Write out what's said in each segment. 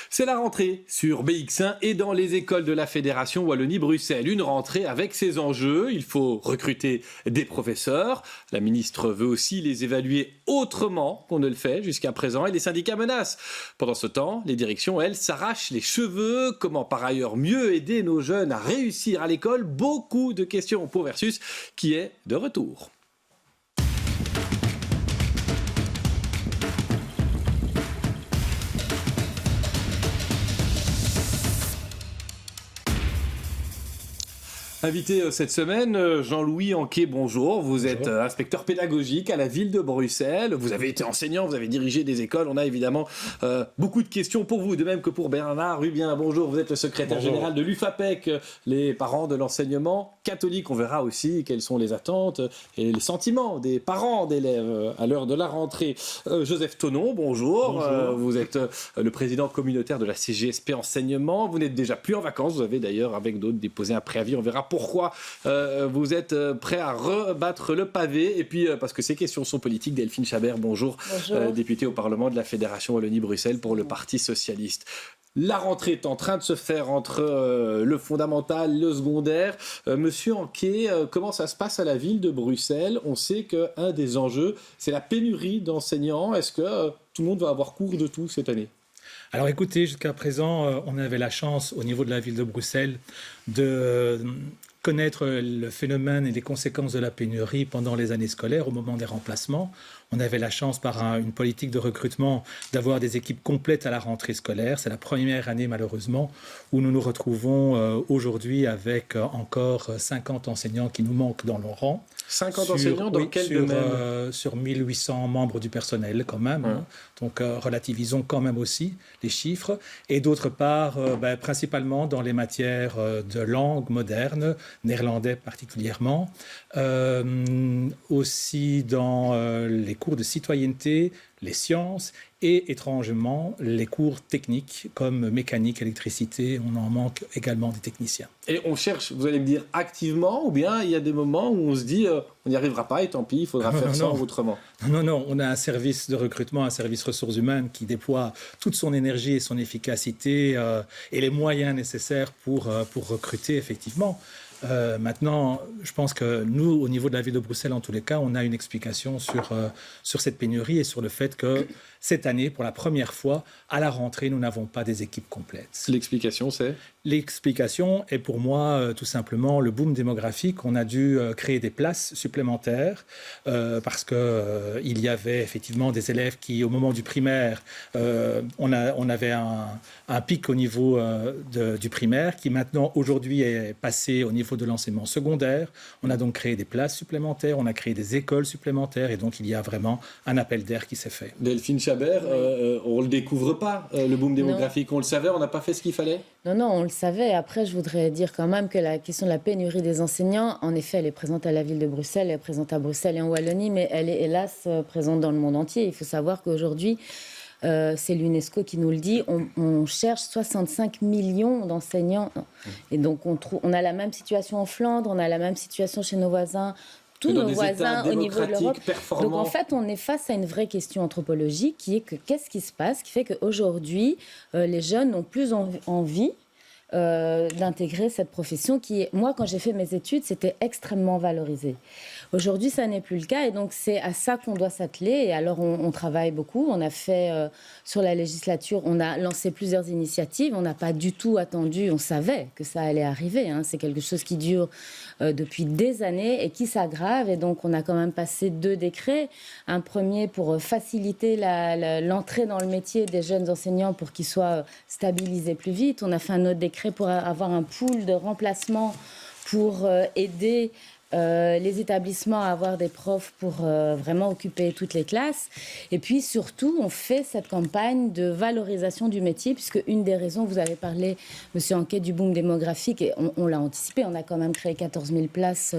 C'est la rentrée sur BX1 et dans les écoles de la Fédération Wallonie-Bruxelles. Une rentrée avec ses enjeux. Il faut recruter des professeurs. La ministre veut aussi les évaluer autrement qu'on ne le fait jusqu'à présent et les syndicats menacent. Pendant ce temps, les directions, elles, s'arrachent les cheveux. Comment par ailleurs mieux aider nos jeunes à réussir à l'école? Beaucoup de questions pour Versus qui est de retour. Invité cette semaine, Jean-Louis Anquet, bonjour. Vous êtes inspecteur pédagogique à la ville de Bruxelles. Vous avez été enseignant, vous avez dirigé des écoles. On a évidemment beaucoup de questions pour vous, de même que pour Bernard Rubien. Bonjour, vous êtes le secrétaire général de l'UFAPEC, les parents de l'enseignement catholique. On verra aussi quelles sont les attentes et les sentiments des parents d'élèves à l'heure de la rentrée. Joseph Tonon, bonjour. Vous êtes le président communautaire de la CGSP Enseignement. Vous n'êtes déjà plus en vacances. Vous avez d'ailleurs, avec d'autres, déposé un préavis. On verra pourquoi vous êtes prêt à rebattre le pavé. Et puis, parce que ces questions sont politiques, Delphine Chabert, bonjour. Députée au Parlement de la Fédération Wallonie-Bruxelles pour le Parti Socialiste. La rentrée est en train de se faire entre le fondamental, le secondaire. Monsieur Anquet, comment ça se passe à la ville de Bruxelles? On sait qu'un des enjeux, c'est la pénurie d'enseignants. Est-ce que tout le monde va avoir cours de tout cette année? Alors écoutez, jusqu'à présent, on avait la chance au niveau de la ville de Bruxelles de connaître le phénomène et les conséquences de la pénurie pendant les années scolaires, au moment des remplacements. On avait la chance, par une politique de recrutement, d'avoir des équipes complètes à la rentrée scolaire. C'est la première année, malheureusement, où nous nous retrouvons aujourd'hui avec encore 50 enseignants qui nous manquent dans nos rangs. 50 enseignants dans quel domaine? Sur 1800 membres du personnel, quand même. Hein. Donc, relativisons quand même aussi les chiffres. Et d'autre part, principalement dans les matières de langue moderne, néerlandais particulièrement. Aussi dans les cours de citoyenneté, les sciences et étrangement les cours techniques comme mécanique, électricité. On en manque également des techniciens. Et on cherche, vous allez me dire, activement, ou bien il y a des moments où on se dit on n'y arrivera pas et tant pis, il faudra faire ça autrement? Non, on a un service de recrutement, un service ressources humaines qui déploie toute son énergie et son efficacité et les moyens nécessaires pour recruter effectivement. Maintenant, je pense que nous, au niveau de la ville de Bruxelles, en tous les cas, on a une explication sur cette pénurie et sur le fait que cette année, pour la première fois, à la rentrée, nous n'avons pas des équipes complètes. L'explication, c'est? L'explication est pour moi tout simplement le boom démographique. On a dû créer des places supplémentaires parce qu'il y avait effectivement des élèves qui, au moment du primaire, on avait un pic au niveau du primaire qui maintenant, aujourd'hui, est passé au niveau de l'enseignement secondaire. On a donc créé des places supplémentaires, on a créé des écoles supplémentaires et donc il y a vraiment un appel d'air qui s'est fait. Delphine Chabert, on ne le découvre pas, le boom démographique. On le savait, on n'a pas fait ce qu'il fallait? Non, on le savait. Après, je voudrais dire quand même que la question de la pénurie des enseignants, en effet, elle est présente à la ville de Bruxelles, elle est présente à Bruxelles et en Wallonie, mais elle est hélas présente dans le monde entier. Il faut savoir qu'aujourd'hui, c'est l'UNESCO qui nous le dit, on cherche 65 millions d'enseignants. Et donc, on a la même situation en Flandre, on a la même situation chez nos voisins, tous nos voisins au niveau de l'Europe. Donc, en fait, on est face à une vraie question anthropologique qui est que qu'est-ce qui se passe, qui fait qu'aujourd'hui, les jeunes n'ont plus envie d'intégrer cette profession qui est... Moi, quand j'ai fait mes études, c'était extrêmement valorisé. Aujourd'hui, ça n'est plus le cas et donc c'est à ça qu'on doit s'atteler. Et alors, on travaille beaucoup. On a fait, sur la législature, on a lancé plusieurs initiatives. On n'a pas du tout attendu, on savait que ça allait arriver. Hein. C'est quelque chose qui dure depuis des années et qui s'aggrave. Et donc, on a quand même passé 2 décrets. Un premier pour faciliter l'entrée dans le métier des jeunes enseignants pour qu'ils soient stabilisés plus vite. On a fait un autre décret pour avoir un pool de remplacement pour aider les établissements à avoir des profs pour vraiment occuper toutes les classes. Et puis surtout, on fait cette campagne de valorisation du métier, puisque une des raisons, vous avez parlé, Monsieur Anquet, du boom démographique, et on l'a anticipé, on a quand même créé 14 000 places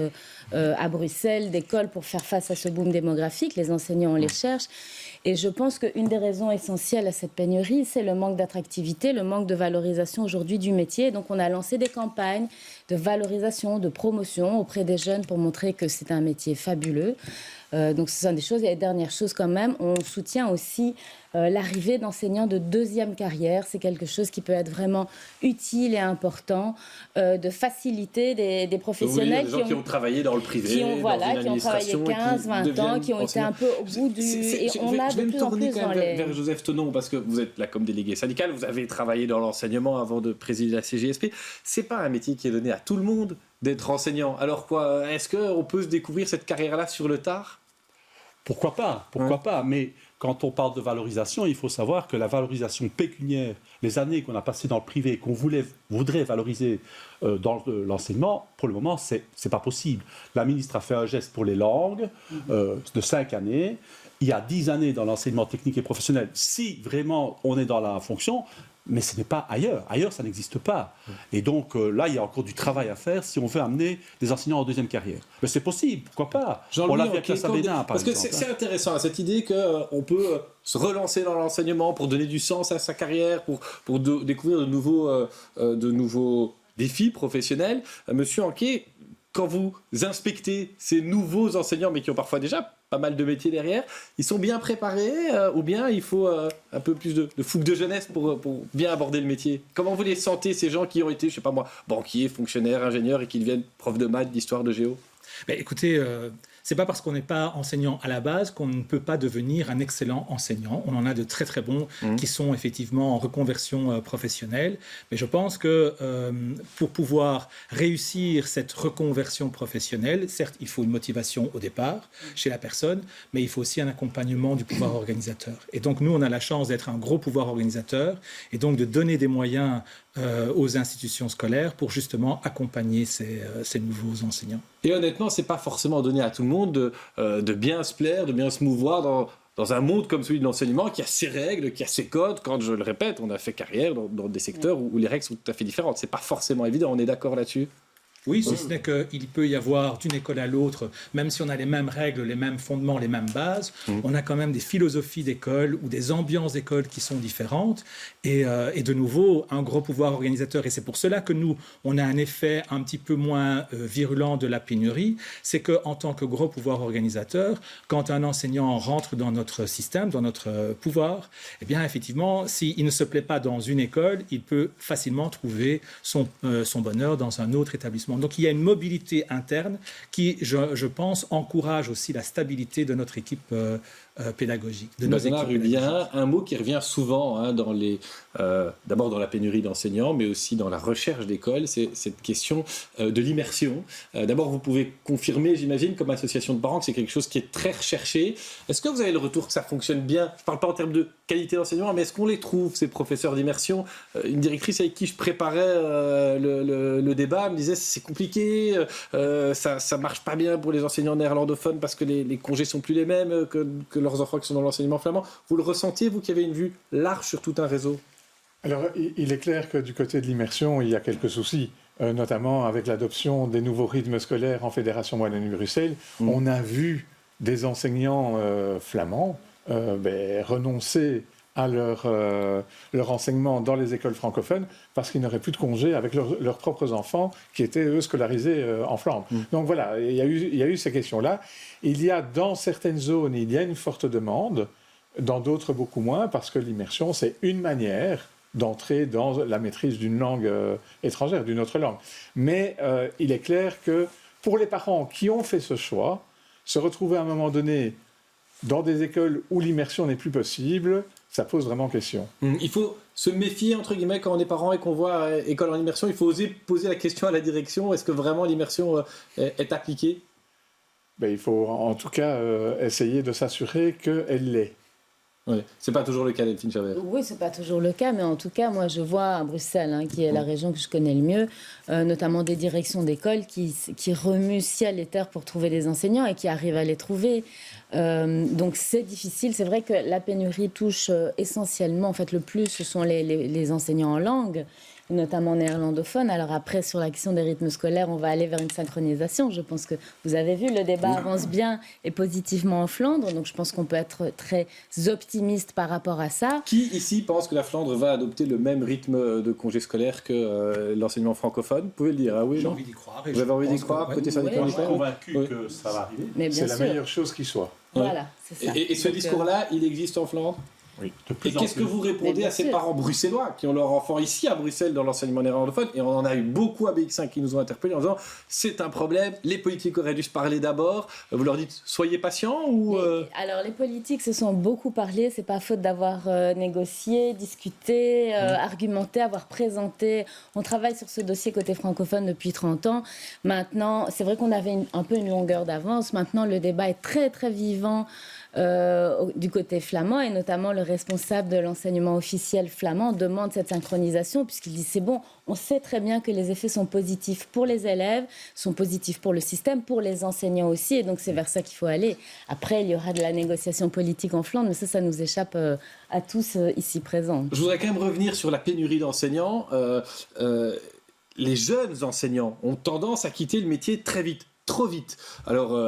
à Bruxelles d'écoles pour faire face à ce boom démographique. Les enseignants, on les cherche. Et je pense qu'une des raisons essentielles à cette pénurie, c'est le manque d'attractivité, le manque de valorisation aujourd'hui du métier. Donc on a lancé des campagnes de valorisation, de promotion auprès des jeunes pour montrer que c'est un métier fabuleux. Donc ce sont des choses. Et dernière chose quand même, on soutient aussi l'arrivée d'enseignants de deuxième carrière. C'est quelque chose qui peut être vraiment utile et important, de faciliter des professionnels qui ont travaillé dans le privé, qui ont travaillé 15, 20 ans, qui ont été un peu au bout du... Je vais me tourner quand même vers Joseph Thonon, parce que vous êtes là comme délégué syndical, vous avez travaillé dans l'enseignement avant de présider la CGSP. C'est pas un métier qui est donné à tout le monde d'être enseignant. Alors quoi, est-ce qu'on peut se découvrir cette carrière-là sur le tard ? Pourquoi pas, mais quand on parle de valorisation, il faut savoir que la valorisation pécuniaire, les années qu'on a passées dans le privé et qu'on voudrait valoriser dans l'enseignement, pour le moment, c'est pas possible. La ministre a fait un geste pour les langues de 5 années. Il y a 10 années dans l'enseignement technique et professionnel, si vraiment on est dans la fonction, mais ce n'est pas ailleurs. Ailleurs, ça n'existe pas. Et donc là, il y a encore du travail à faire si on veut amener des enseignants en deuxième carrière. Mais c'est possible, pourquoi pas ? On l'a vu avec la Sabéna, par exemple. Parce que c'est intéressant, cette idée qu'on peut se relancer dans l'enseignement pour donner du sens à sa carrière, pour découvrir de nouveaux défis professionnels. Monsieur Anquet, quand vous inspectez ces nouveaux enseignants, mais qui ont parfois déjà pas mal de métiers derrière, ils sont bien préparés ou bien il faut un peu plus de fougue de jeunesse pour bien aborder le métier ? Comment vous les sentez, ces gens qui ont été, je sais pas moi, banquiers, fonctionnaires, ingénieurs et qui deviennent profs de maths, d'histoire, de géo ? Écoutez, c'est pas parce qu'on n'est pas enseignant à la base qu'on ne peut pas devenir un excellent enseignant. On en a de très très bons qui sont effectivement en reconversion professionnelle. Mais je pense que pour pouvoir réussir cette reconversion professionnelle, certes, il faut une motivation au départ chez la personne, mais il faut aussi un accompagnement du pouvoir organisateur. Et donc nous, on a la chance d'être un gros pouvoir organisateur et donc de donner des moyens aux institutions scolaires pour justement accompagner ces nouveaux enseignants. Et honnêtement, c'est pas forcément donné à tout le monde de bien se plaire, de bien se mouvoir dans un monde comme celui de l'enseignement qui a ses règles, qui a ses codes. Quand je le répète, on a fait carrière dans des secteurs où les règles sont tout à fait différentes. C'est pas forcément évident, on est d'accord là-dessus ? Oui, si ce n'est qu'il peut y avoir d'une école à l'autre, même si on a les mêmes règles, les mêmes fondements, les mêmes bases, on a quand même des philosophies d'école ou des ambiances d'école qui sont différentes. Et de nouveau, un gros pouvoir organisateur. Et c'est pour cela que nous, on a un effet un petit peu moins virulent de la pénurie. C'est qu'en tant que gros pouvoir organisateur, quand un enseignant rentre dans notre système, dans notre pouvoir, eh bien, effectivement, s'il ne se plaît pas dans une école, il peut facilement trouver son bonheur dans un autre établissement. Donc il y a une mobilité interne qui, je pense, encourage aussi la stabilité de notre équipe pédagogique. Benjamin Rubien, un mot qui revient souvent d'abord dans la pénurie d'enseignants, mais aussi dans la recherche d'écoles, c'est cette question de l'immersion. D'abord, vous pouvez confirmer, j'imagine, comme association de parents, que c'est quelque chose qui est très recherché. Est-ce que vous avez le retour que ça fonctionne bien ? Je ne parle pas en termes de qualité d'enseignement, mais est-ce qu'on les trouve, ces professeurs d'immersion ? Une directrice avec qui je préparais le débat me disait c'est compliqué, ça ne marche pas bien pour les enseignants néerlandophones parce que les congés sont plus les mêmes que leurs enfants qui sont dans l'enseignement flamand. Vous le ressentiez, vous qui avez une vue large sur tout un réseau ? Alors, il est clair que du côté de l'immersion, il y a quelques soucis, notamment avec l'adoption des nouveaux rythmes scolaires en Fédération Wallonie-Bruxelles. On a vu des enseignants flamands renoncer à leur enseignement dans les écoles francophones parce qu'ils n'auraient plus de congés avec leurs propres enfants qui étaient, eux, scolarisés en Flandre. Donc voilà, il y a eu ces questions-là. Il y a dans certaines zones, il y a une forte demande, dans d'autres beaucoup moins, parce que l'immersion, c'est une manière d'entrer dans la maîtrise d'une langue étrangère, d'une autre langue. Mais il est clair que pour les parents qui ont fait ce choix, se retrouver à un moment donné dans des écoles où l'immersion n'est plus possible, ça pose vraiment question. Il faut se méfier, entre guillemets, quand on est parent et qu'on voit école en immersion, il faut oser poser la question à la direction, est-ce que vraiment l'immersion est appliquée ? Il faut en tout cas essayer de s'assurer qu'elle l'est. Oui, c'est pas toujours le cas, Delphine Chavert. Oui, c'est pas toujours le cas, mais en tout cas, moi, je vois à Bruxelles, qui est la région que je connais le mieux, notamment des directions d'école qui remuent ciel et terre pour trouver des enseignants et qui arrivent à les trouver. Donc c'est difficile. C'est vrai que la pénurie touche essentiellement, en fait, le plus, ce sont les enseignants en langue, notamment néerlandophone. Alors après, sur la question des rythmes scolaires, on va aller vers une synchronisation. Je pense que vous avez vu, le débat avance bien et positivement en Flandre. Donc je pense qu'on peut être très optimiste par rapport à ça. Qui ici pense que la Flandre va adopter le même rythme de congé scolaire que l'enseignement francophone? Vous pouvez le dire, ah oui, J'ai envie d'y croire. Vous avez envie d'y croire, côté syndicat? Je suis convaincu que ça va arriver. Mais bien C'est sûr. la meilleure chose qui soit. Voilà, c'est ça. Et ce Donc, discours-là, il existe en Flandre? Oui. Et qu'est-ce que vous Mais répondez bien à ces sûr. parents bruxellois qui ont leur enfant ici à Bruxelles dans l'enseignement néerlandophone? Et on en a eu beaucoup à BX1 qui nous ont interpellés en disant c'est un problème, les politiques auraient dû se parler d'abord. Vous leur dites soyez patients ou Alors les politiques se sont beaucoup parlé, c'est pas faute d'avoir négocié, discuté, argumenté, avoir présenté. On travaille sur ce dossier côté francophone depuis 30 ans. Maintenant, c'est vrai qu'on avait un peu une longueur d'avance. Maintenant, le débat est très très vivant du côté flamand et notamment le responsable de l'enseignement officiel flamand demande cette synchronisation puisqu'il dit c'est bon, on sait très bien que les effets sont positifs pour les élèves, sont positifs pour le système, pour les enseignants aussi et donc c'est vers ça qu'il faut aller. Après, il y aura de la négociation politique en Flandre, mais ça nous échappe à tous ici présents. Je voudrais quand même revenir sur la pénurie d'enseignants. Les jeunes enseignants ont tendance à quitter le métier très vite. Trop vite. Alors,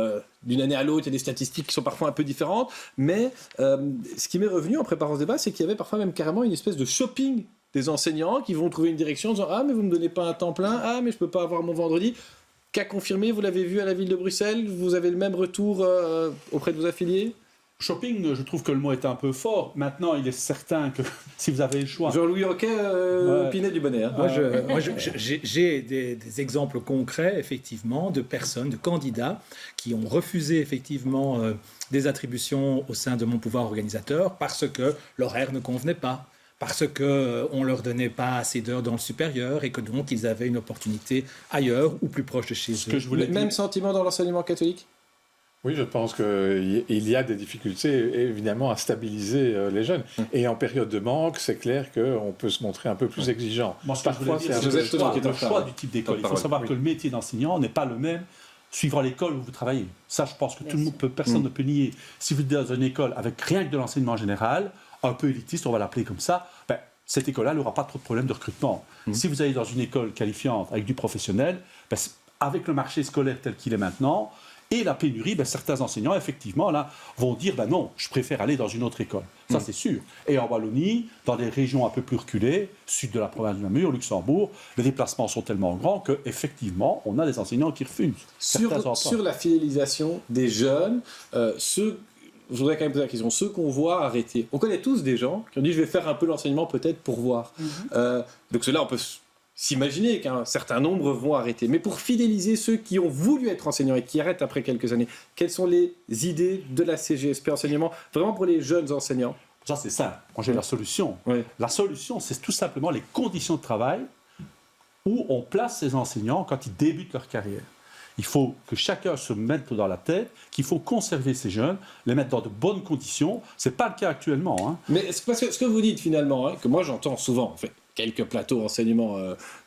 d'une année à l'autre, il y a des statistiques qui sont parfois un peu différentes, mais ce qui m'est revenu en préparant ce débat, c'est qu'il y avait parfois même carrément une espèce de shopping des enseignants qui vont trouver une direction en disant « Ah, mais vous ne me donnez pas un temps plein. Ah, mais je ne peux pas avoir mon vendredi. » Qu'a confirmé, vous l'avez vu à la ville de Bruxelles, vous avez le même retour auprès de vos affiliés? Shopping, je trouve que le mot est un peu fort. Maintenant, il est certain que si vous avez le choix... Jean-Louis Roquet, Pinet du Bonnet. Hein. Moi, j'ai des exemples concrets, effectivement, de personnes, de candidats qui ont refusé, effectivement, des attributions au sein de mon pouvoir organisateur parce que l'horaire ne convenait pas, parce qu'on ne leur donnait pas assez d'heures dans le supérieur et que donc ils avaient une opportunité ailleurs ou plus proche de chez eux. Que je voulais Même sentiment dans l'enseignement catholique? Oui, je pense qu'il y a des difficultés, évidemment, à stabiliser les jeunes. Et en période de manque, c'est clair qu'on peut se montrer un peu plus exigeant. Moi, ce que je voulais dire, c'est le choix du type d'école. Il faut savoir que le métier d'enseignant n'est pas le même suivant l'école où vous travaillez. Ça, je pense que personne ne peut nier. Si vous êtes dans une école avec rien que de l'enseignement général, un peu élitiste, on va l'appeler comme ça, cette école-là n'aura pas trop de problèmes de recrutement. Si vous allez dans une école qualifiante avec du professionnel, avec le marché scolaire tel qu'il est maintenant, et la pénurie, certains enseignants, effectivement, là, vont dire non, je préfère aller dans une autre école. Ça, c'est sûr. Et en Wallonie, dans des régions un peu plus reculées, sud de la province de Namur, Luxembourg, les déplacements sont tellement grands qu'effectivement, on a des enseignants qui refusent. Sur la fidélisation des jeunes, je voudrais quand même poser la question, ceux qu'on voit arrêter, on connaît tous des gens qui ont dit je vais faire un peu l'enseignement peut-être pour voir. Donc ceux-là, on peut s'imaginer qu'un certain nombre vont arrêter. Mais pour fidéliser ceux qui ont voulu être enseignants et qui arrêtent après quelques années, quelles sont les idées de la CGSP enseignement, vraiment pour les jeunes enseignants? Ça, c'est simple. Moi, j'ai la solution. Oui. La solution, c'est tout simplement les conditions de travail où on place ces enseignants quand ils débutent leur carrière. Il faut que chacun se mette dans la tête qu'il faut conserver ces jeunes, les mettre dans de bonnes conditions. Ce n'est pas le cas actuellement. Hein. Mais ce que vous dites finalement, que moi j'entends souvent, en fait, quelques plateaux enseignement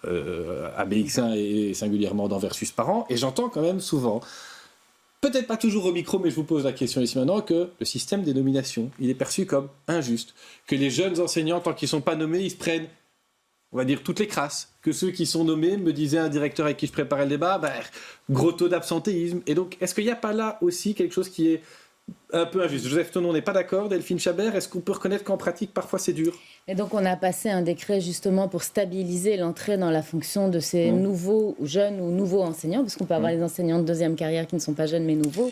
à BX1 et singulièrement dans Versus par an, et j'entends quand même souvent, peut-être pas toujours au micro, mais je vous pose la question ici maintenant, que le système des nominations, il est perçu comme injuste, que les jeunes enseignants, tant qu'ils ne sont pas nommés, ils se prennent, on va dire, toutes les crasses, que ceux qui sont nommés, me disait un directeur avec qui je préparais le débat, gros taux d'absentéisme. Et donc, est-ce qu'il n'y a pas là aussi quelque chose qui est un peu injuste? Joseph Tonon n'est pas d'accord, Delphine Chabert, est-ce qu'on peut reconnaître qu'en pratique, parfois, c'est dur? Et donc, on a passé un décret justement pour stabiliser l'entrée dans la fonction de ces nouveaux jeunes ou nouveaux enseignants, parce qu'on peut avoir les enseignants de deuxième carrière qui ne sont pas jeunes mais nouveaux.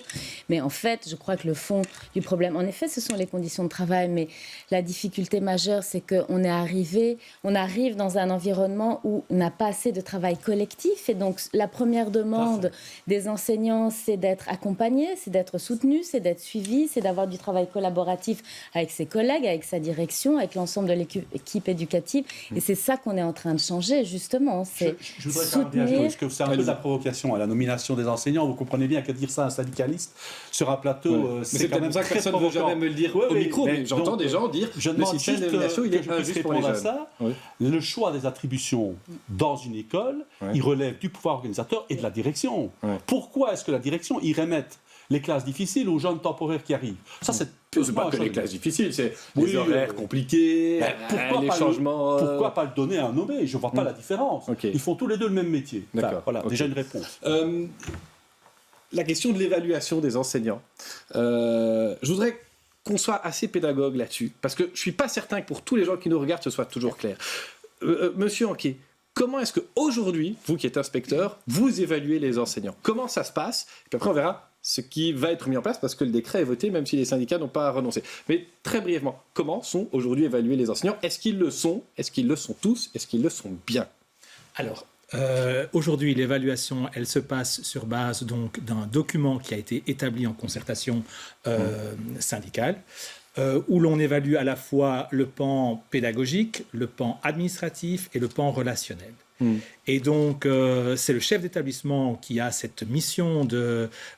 Mais en fait, je crois que le fond du problème, en effet, ce sont les conditions de travail, mais la difficulté majeure, c'est qu'on arrive dans un environnement où on n'a pas assez de travail collectif. Et donc, la première demande des enseignants, c'est d'être accompagnés, c'est d'être soutenus, c'est d'être suivis, c'est d'avoir du travail collaboratif avec ses collègues, avec sa direction, avec l'ensemble de l'équipe éducative. Et c'est ça qu'on est en train de changer, justement. C'est je voudrais quand même bien jouer, parce que c'est un peu de la provocation à la nomination des enseignants. Vous comprenez bien qu'à dire ça à un syndicaliste sur un plateau, c'est quand même ça que personne ne veut jamais me le dire au micro, mais j'entends des gens dire je le système de nomination, il est injuste pour les jeunes. Le choix des attributions dans une école, il relève du pouvoir organisateur et de la direction. Pourquoi est-ce que la direction irait mettre les classes difficiles aux jeunes temporaires qui arrivent. Ça, c'est C'est pas que les classes difficiles, c'est Oui, les horaires compliqués, pourquoi les pas changements... Pourquoi pas le donner à un nommé? Je ne vois pas la différence. Okay. Ils font tous les deux le même métier. Enfin, D'accord. voilà, Okay. déjà une réponse. La question de l'évaluation des enseignants. Je voudrais qu'on soit assez pédagogue là-dessus, parce que je ne suis pas certain que pour tous les gens qui nous regardent, ce soit toujours clair. Monsieur Anquet, comment est-ce qu'aujourd'hui, vous qui êtes inspecteur, vous évaluez les enseignants? Comment ça se passe? Et puis après, on verra ce qui va être mis en place, parce que le décret est voté, même si les syndicats n'ont pas renoncé. Mais très brièvement, comment sont aujourd'hui évalués les enseignants? Est-ce qu'ils le sont? Est-ce qu'ils le sont tous? Est-ce qu'ils le sont bien? Alors, aujourd'hui, l'évaluation, elle se passe sur base donc d'un document qui a été établi en concertation syndicale, où l'on évalue à la fois le pan pédagogique, le pan administratif et le pan relationnel. Et donc, c'est le chef d'établissement qui a cette mission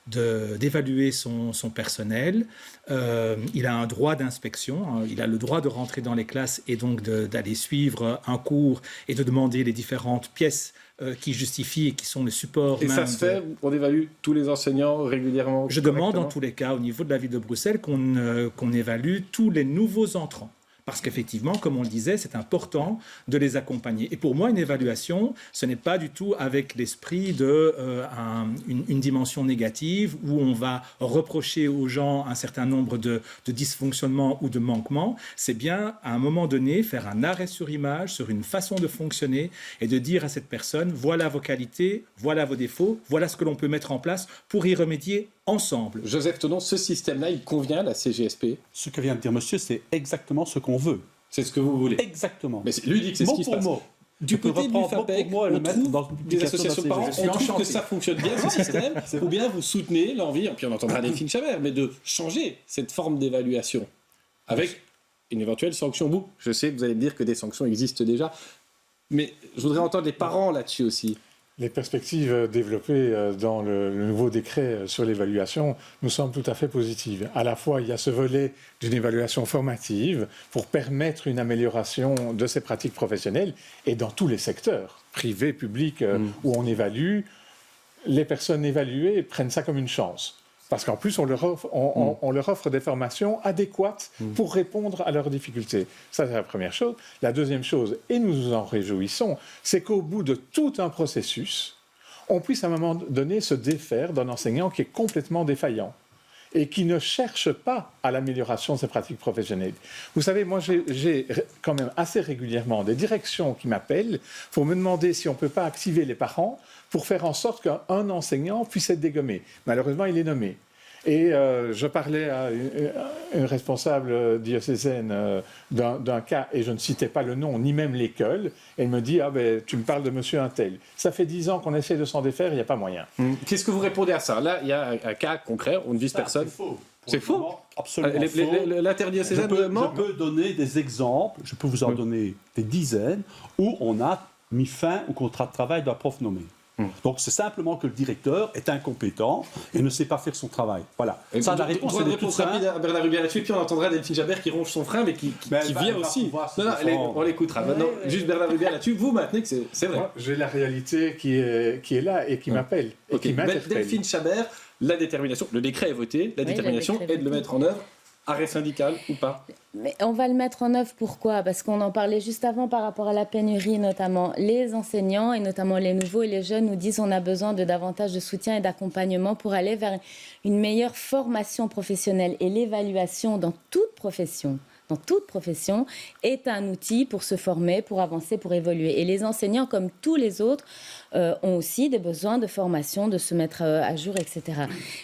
d'évaluer son personnel. Il a un droit d'inspection, hein, il a le droit de rentrer dans les classes et donc d'aller suivre un cours et de demander les différentes pièces qui justifient et qui sont le support. Et ça se fait, on évalue tous les enseignants régulièrement? Je demande en tous les cas au niveau de la ville de Bruxelles qu'on évalue tous les nouveaux entrants. Parce qu'effectivement, comme on le disait, c'est important de les accompagner. Et pour moi, une évaluation, ce n'est pas du tout avec l'esprit d'une dimension négative où on va reprocher aux gens un certain nombre de dysfonctionnements ou de manquements. C'est bien, à un moment donné, faire un arrêt sur image, sur une façon de fonctionner et de dire à cette personne, voilà vos qualités, voilà vos défauts, voilà ce que l'on peut mettre en place pour y remédier ensemble. Joseph Thonon, ce système-là, il convient à la CGSP? Ce que vient de dire monsieur, c'est exactement ce qu'on veut. C'est ce que vous voulez? Exactement. Mais lui dit que c'est ce qui se passe. Du côté du FAPEC, on trouve des associations de parents, on trouve que ça fonctionne bien, ce système, ou bien vous soutenez l'envie, puis on entendra Delphine Chabert, mais de changer cette forme d'évaluation avec une éventuelle sanction. Vous, je sais que vous allez me dire que des sanctions existent déjà, mais je voudrais entendre les parents là-dessus aussi. Les perspectives développées dans le nouveau décret sur l'évaluation nous semblent tout à fait positives. À la fois, il y a ce volet d'une évaluation formative pour permettre une amélioration de ces pratiques professionnelles et dans tous les secteurs, privés, publics, où on évalue, les personnes évaluées prennent ça comme une chance. Parce qu'en plus, on leur offre des formations adéquates pour répondre à leurs difficultés. Ça, c'est la première chose. La deuxième chose, et nous nous en réjouissons, c'est qu'au bout de tout un processus, on puisse à un moment donné se défaire d'un enseignant qui est complètement défaillant et qui ne cherche pas à l'amélioration de ses pratiques professionnelles. Vous savez, moi, j'ai quand même assez régulièrement des directions qui m'appellent pour me demander si on ne peut pas activer les parents pour faire en sorte qu'un enseignant puisse être dégommé. Malheureusement, il est nommé. Et je parlais à une responsable diocésaine d'un cas, et je ne citais pas le nom, ni même l'école. Elle me dit, tu me parles de monsieur Untel. Ça fait 10 ans qu'on essaie de s'en défaire, il n'y a pas moyen. Qu'est-ce que vous répondez à ça? Là, il y a un cas concret, on ne vise personne. C'est faux. C'est faux? Absolument faux. L'interdiocésaine Je peux donner des exemples, je peux vous en donner des dizaines, où on a mis fin au contrat de travail d'un prof nommé. Donc c'est simplement que le directeur est incompétent et ne sait pas faire son travail. Voilà. Et ça, la réponse est toute simple. rapide à Bernard Rubier là-dessus, puis on entendra Delphine Chabert qui ronge son frein, mais qui vient aussi. On l'écoutera. Maintenant, juste Bernard Rubier là-dessus, vous maintenez que c'est vrai. Moi, j'ai la réalité qui est là et qui m'appelle et qui m'interpelle. Delphine Chabert, la détermination, le décret est voté, la détermination est de le mettre en œuvre. Arrêt syndical ou pas? Mais on va le mettre en œuvre, pourquoi? Parce qu'on en parlait juste avant par rapport à la pénurie, notamment. Les enseignants, et notamment les nouveaux et les jeunes, nous disent qu'on a besoin de davantage de soutien et d'accompagnement pour aller vers une meilleure formation professionnelle. Et l'évaluation dans toute profession est un outil pour se former, pour avancer, pour évoluer. Et les enseignants, comme tous les autres, ont aussi des besoins de formation, de se mettre à jour, etc.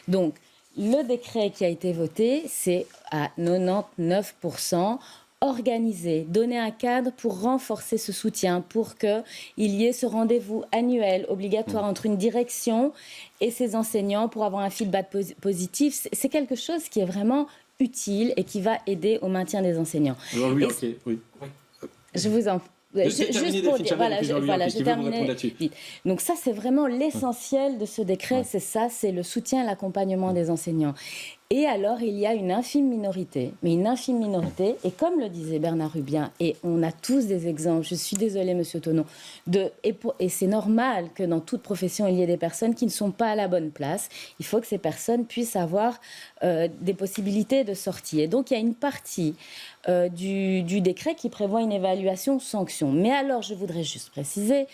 Donc, le décret qui a été voté, c'est à 99% organisé, donner un cadre pour renforcer ce soutien, pour qu'il y ait ce rendez-vous annuel obligatoire entre une direction et ses enseignants pour avoir un feedback positif. C'est quelque chose qui est vraiment utile et qui va aider au maintien des enseignants. Oui, ok, oui. Je vous en juste pour dire, j'ai terminé vite. Donc ça, c'est vraiment l'essentiel de ce décret, c'est ça, c'est le soutien et l'accompagnement des enseignants. Et alors, il y a une infime minorité, et comme le disait Bernard Rubien, et on a tous des exemples, je suis désolée, Monsieur Tonneau, et c'est normal que dans toute profession, il y ait des personnes qui ne sont pas à la bonne place. Il faut que ces personnes puissent avoir des possibilités de sortie. Et donc, il y a une partie du décret qui prévoit une évaluation sanction. Mais alors, je voudrais juste préciser,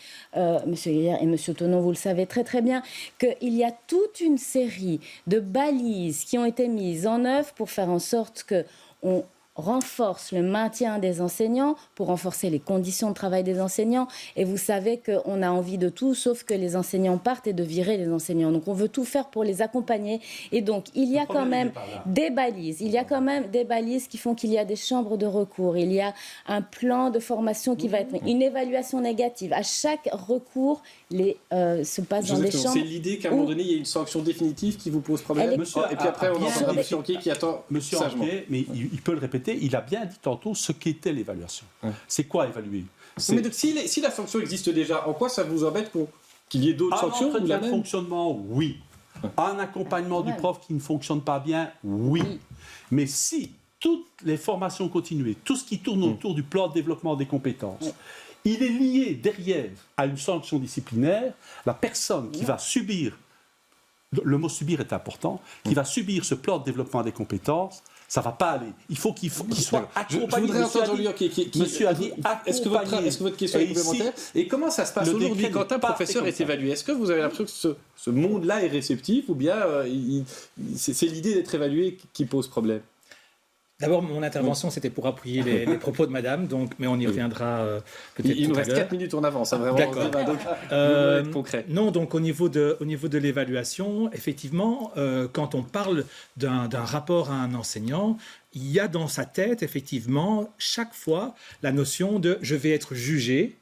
Monsieur Guillard et Monsieur Tonneau, vous le savez très très bien, qu'il y a toute une série de balises qui ont été mises en œuvre pour faire en sorte qu'on renforce le maintien des enseignants, pour renforcer les conditions de travail des enseignants. Et vous savez qu'on a envie de tout, sauf que les enseignants partent et de virer les enseignants. Donc on veut tout faire pour les accompagner. Et donc il y a quand même des balises. Il y a quand même des balises qui font qu'il y a des chambres de recours. Il y a un plan de formation qui va être une évaluation négative. À chaque recours, se passe dans des chambres. C'est l'idée qu'à un moment donné, il y ait une sanction définitive qui vous pose problème. Et puis après, on entend M. Anquet qui attend Monsieur sagement. Anquet, mais il peut le répéter, il a bien dit tantôt ce qu'était l'évaluation. C'est quoi évaluer? Mais donc, si la sanction existe déjà, en quoi ça vous embête pour qu'il y ait d'autres sanctions? Un entretien de fonctionnement, oui. Un accompagnement du prof qui ne fonctionne pas bien, oui. Mais si toutes les formations continuées, tout ce qui tourne autour du plan de développement des compétences, il est lié derrière à une sanction disciplinaire, la personne qui va subir, le mot subir est important, qui va subir ce plan de développement des compétences, ça ne va pas aller. Il faut qu'il soit accompagné. Je voudrais entendre lui Monsieur a dit est-ce que votre question est complémentaire? Et comment ça se passe aujourd'hui quand un professeur est évalué? Est-ce que vous avez l'impression que ce monde-là est réceptif ou bien c'est l'idée d'être évalué qui pose problème? D'abord, mon intervention, c'était pour appuyer les propos de Madame, mais on y reviendra peut-être. Il nous reste 4 minutes en avance, vraiment. D'accord. Donc, être concret. Non, donc au niveau de l'évaluation, effectivement, quand on parle d'un rapport à un enseignant, il y a dans sa tête, effectivement, chaque fois, la notion de « je vais être jugé ».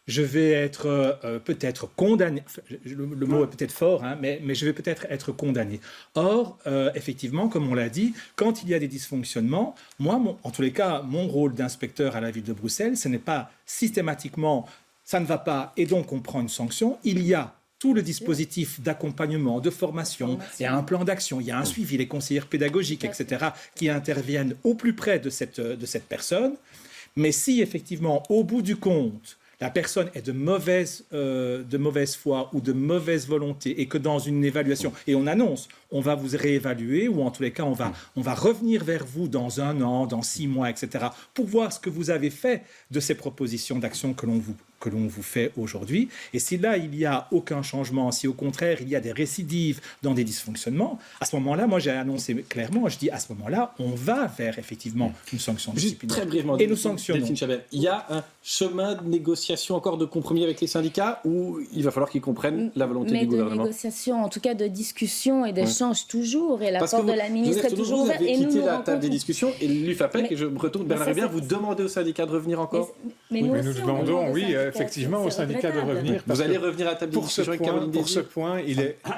Je vais être peut-être condamné, le mot est peut-être fort, hein, mais je vais peut-être être condamné. Or, effectivement, comme on l'a dit, quand il y a des dysfonctionnements, moi, en tous les cas, mon rôle d'inspecteur à la ville de Bruxelles, ce n'est pas systématiquement « ça ne va pas » et donc on prend une sanction. Il y a tout le dispositif d'accompagnement, de formation, il y a un plan d'action, il y a un suivi, les conseillères pédagogiques, etc., qui interviennent au plus près de cette personne. Mais si, effectivement, au bout du compte, la personne est de mauvaise foi ou de mauvaise volonté et que dans une évaluation, et on annonce, on va vous réévaluer ou en tous les cas, on va revenir vers vous dans 1 an, dans 6 mois, etc., pour voir ce que vous avez fait de ces propositions d'action que l'on vous fait aujourd'hui. Et si là, il n'y a aucun changement, si au contraire, il y a des récidives dans des dysfonctionnements, à ce moment-là, moi j'ai annoncé clairement, je dis à ce moment-là, on va vers effectivement une sanction disciplinaire. Très brièvement, et nous sanctionnons. Delphine Chabert, il y a un chemin de négociation encore, de compromis avec les syndicats, ou il va falloir qu'ils comprennent la volonté du gouvernement? De négociation, en tout cas de discussion et d'échange toujours, et la porte de la ministre est toujours ouverte. Vous avez quitté la table des discussions, et l'UFAPEC, et je me retourne, Bernard Hébert, vous demandez aux syndicats de revenir encore? Mais nous demandons, oui, effectivement, aux syndicats de revenir. Vous allez revenir à la table des discussions avec Caroline Désir? Pour ce point,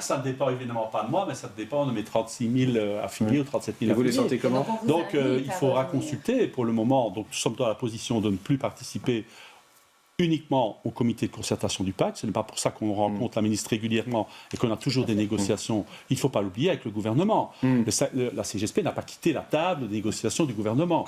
ça ne dépend évidemment pas de moi, mais ça dépend de mes 36 000 affiliés ou 37 000 affiliés. Et vous les sentez comment? Donc il faudra consulter. Pour le moment, donc, nous sommes dans la position de ne plus participer uniquement au comité de concertation du pacte. Ce n'est pas pour ça qu'on rencontre la ministre régulièrement et qu'on a toujours des négociations, il ne faut pas l'oublier, avec le gouvernement. La CGSP n'a pas quitté la table de négociation du gouvernement.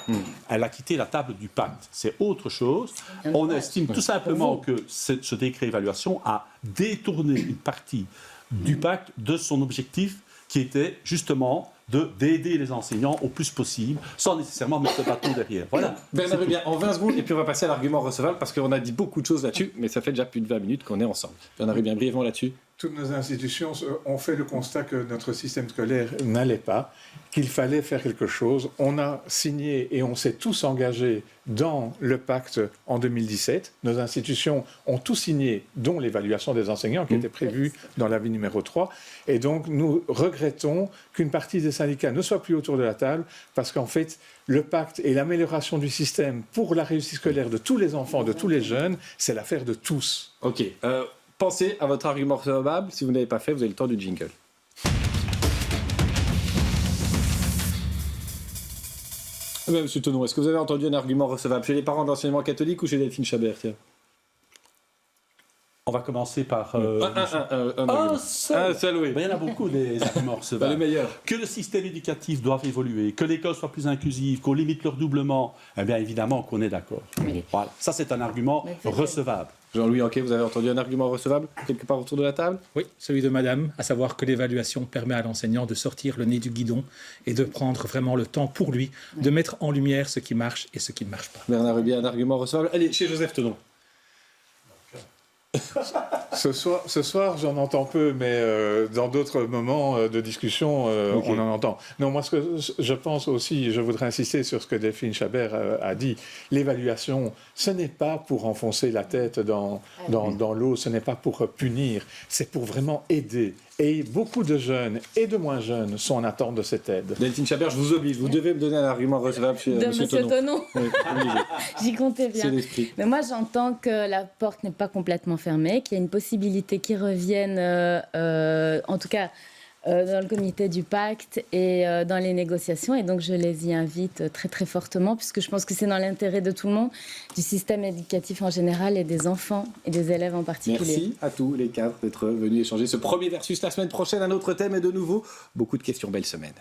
Elle a quitté la table du pacte. C'est autre chose. On estime tout simplement que ce décret évaluation a détourné une partie du pacte de son objectif qui était justement d'aider les enseignants au plus possible, sans nécessairement mettre le bâton derrière. Voilà. Bernard Hébert, en 20 secondes, et puis on va passer à l'argument recevable, parce qu'on a dit beaucoup de choses là-dessus, mais ça fait déjà plus de 20 minutes qu'on est ensemble. Bernard Hébert, brièvement là-dessus. Toutes nos institutions ont fait le constat que notre système scolaire n'allait pas, qu'il fallait faire quelque chose. On a signé et on s'est tous engagés dans le pacte en 2017. Nos institutions ont tout signé, dont l'évaluation des enseignants qui était prévue dans l'avis numéro 3. Et donc nous regrettons qu'une partie des syndicats ne soit plus autour de la table, parce qu'en fait, le pacte et l'amélioration du système pour la réussite scolaire de tous les enfants, de tous les jeunes, c'est l'affaire de tous. Ok. Pensez à votre argument recevable. Si vous n'avez pas fait, vous avez le temps du jingle. Monsieur Tonneau, est-ce que vous avez entendu un argument recevable chez les parents de l'enseignement catholique ou chez Delphine Chabert? On va commencer par... Un seul, oui. Ben, il y en a beaucoup des arguments recevables. Le meilleur. Que le système éducatif doit évoluer, que l'école soit plus inclusive, qu'on limite le redoublement, eh bien évidemment qu'on est d'accord. Oui. Voilà. Ça, c'est un argument recevable. Jean-Louis Anquet, vous avez entendu un argument recevable quelque part autour de la table? Oui, celui de madame, à savoir que l'évaluation permet à l'enseignant de sortir le nez du guidon et de prendre vraiment le temps pour lui, de mettre en lumière ce qui marche et ce qui ne marche pas. Bernard Rubier, un argument recevable. Allez, chez Joseph Tenon. Ce soir, j'en entends peu, mais dans d'autres moments de discussion, on en entend. Non, moi, ce que je pense aussi, je voudrais insister sur ce que Delphine Chabert a dit. L'évaluation, ce n'est pas pour enfoncer la tête dans l'eau, ce n'est pas pour punir, c'est pour vraiment aider. Et beaucoup de jeunes et de moins jeunes sont en attente de cette aide. Delphine Chabert, je vous oblige, vous devez me donner un argument recevable chez De M. Monsieur Tenon. Oui, obligé. J'y comptais bien. C'est l'esprit. Mais moi, j'entends que la porte n'est pas complètement fermée, qu'il y a une possibilité qu'ils reviennent, en tout cas dans le comité du pacte et dans les négociations. Et donc, je les y invite très, très fortement, puisque je pense que c'est dans l'intérêt de tout le monde, du système éducatif en général et des enfants et des élèves en particulier. Merci à tous les cadres d'être venus échanger ce premier versus la semaine prochaine. Un autre thème et de nouveau beaucoup de questions. Belle semaine.